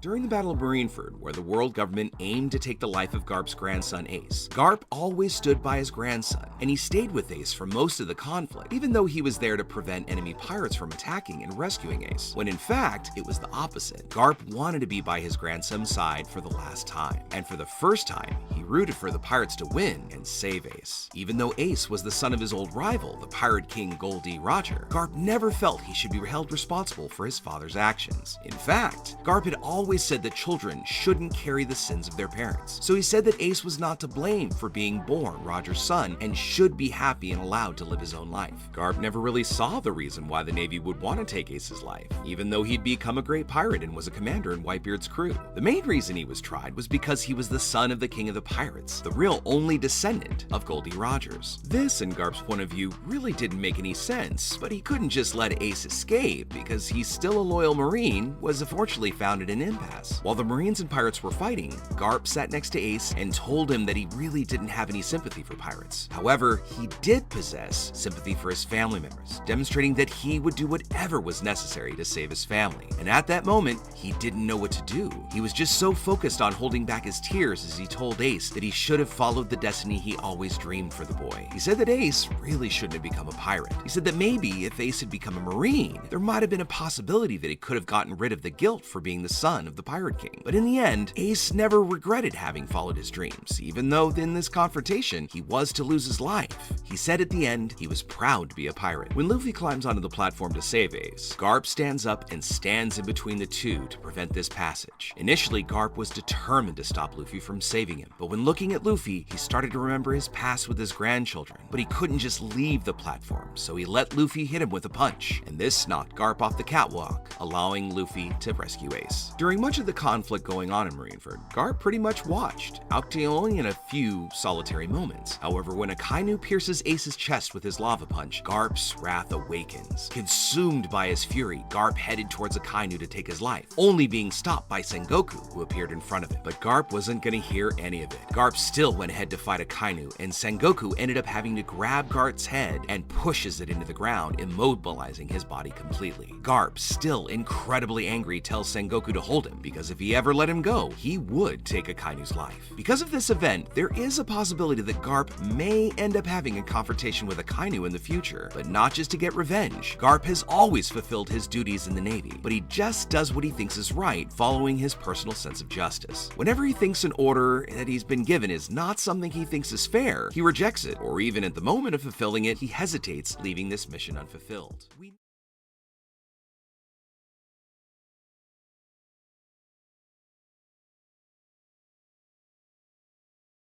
During the Battle of Marineford, where the world government aimed to take the life of Garp's grandson Ace, Garp always stood by his grandson, and he stayed with Ace for most of the conflict, even though he was there to prevent enemy pirates from attacking and rescuing Ace, when in fact, it was the opposite. Garp wanted to be by his grandson's side for the last time, and for the first time, he rooted for the pirates to win and save Ace. Even though Ace was the son of his old rival, the Pirate King Gol D. Roger, Garp never felt he should be held responsible for his father's actions. In fact, Garp had always said that children shouldn't carry the sins of their parents. So he said that Ace was not to blame for being born Roger's son and should be happy and allowed to live his own life. Garp never really saw the reason why the Navy would want to take Ace's life, even though he'd become a great pirate and was a commander in Whitebeard's crew. The main reason he was tried was because he was the son of the king of the pirates, the real only descendant of Gol D. Rogers. This, in Garp's point of view, really didn't make any sense, but he couldn't just let Ace escape because he's still a loyal Marine, was unfortunately found in an impasse. While the Marines and pirates were fighting, Garp sat next to Ace and told him that he really didn't have any sympathy for pirates. However, he did possess sympathy for his family members, demonstrating that he would do whatever was necessary to save his family. And at that moment, he didn't know what to do. He was just so focused on holding back his tears as he told Ace that he should have followed the destiny he always dreamed for the boy. He said that Ace really shouldn't have become a pirate. He said that maybe if Ace had become a Marine, there might have been a possibility that he could have gotten rid of the guilt for being the son of the Pirate King. But in the end, Ace never regretted having followed his dreams, even though in this confrontation, he was to lose his life. He said at the end, he was proud to be a pirate. When Luffy climbs onto the platform to save Ace, Garp stands up and stands in between the two to prevent this passage. Initially, Garp was determined to stop Luffy from saving him, but when looking at Luffy, he started to remember his past with his grandchildren. But he couldn't just leave the platform, so he let Luffy hit him with a punch, and this knocked Garp off the catwalk, allowing Luffy to rescue Ace. During much of the conflict going on in Marineford, Garp pretty much watched, acting only in a few solitary moments. However, when Akainu pierces Ace's chest with his lava punch, Garp's wrath awakens. Consumed by his fury, Garp headed towards Akainu to take his life, only being stopped by Sengoku, who appeared in front of him. But Garp wasn't gonna hear any of it. Garp still went ahead to fight Akainu, and Sengoku ended up having to grab Garp's head and pushes it into the ground, immobilizing his body completely. Garp, still incredibly angry, tells Sengoku to hold him, because if he ever let him go, he would take Akainu's life. Because of this event, there is a possibility that Garp may end up having a confrontation with Akainu in the future, but not just to get revenge. Garp has always fulfilled his duties in the Navy, but he just does what he thinks is right, following his personal sense of justice. Whenever he thinks an order that he's been given is not something he thinks is fair, he rejects it, or even at the moment of fulfilling it, he hesitates, leaving this mission unfulfilled.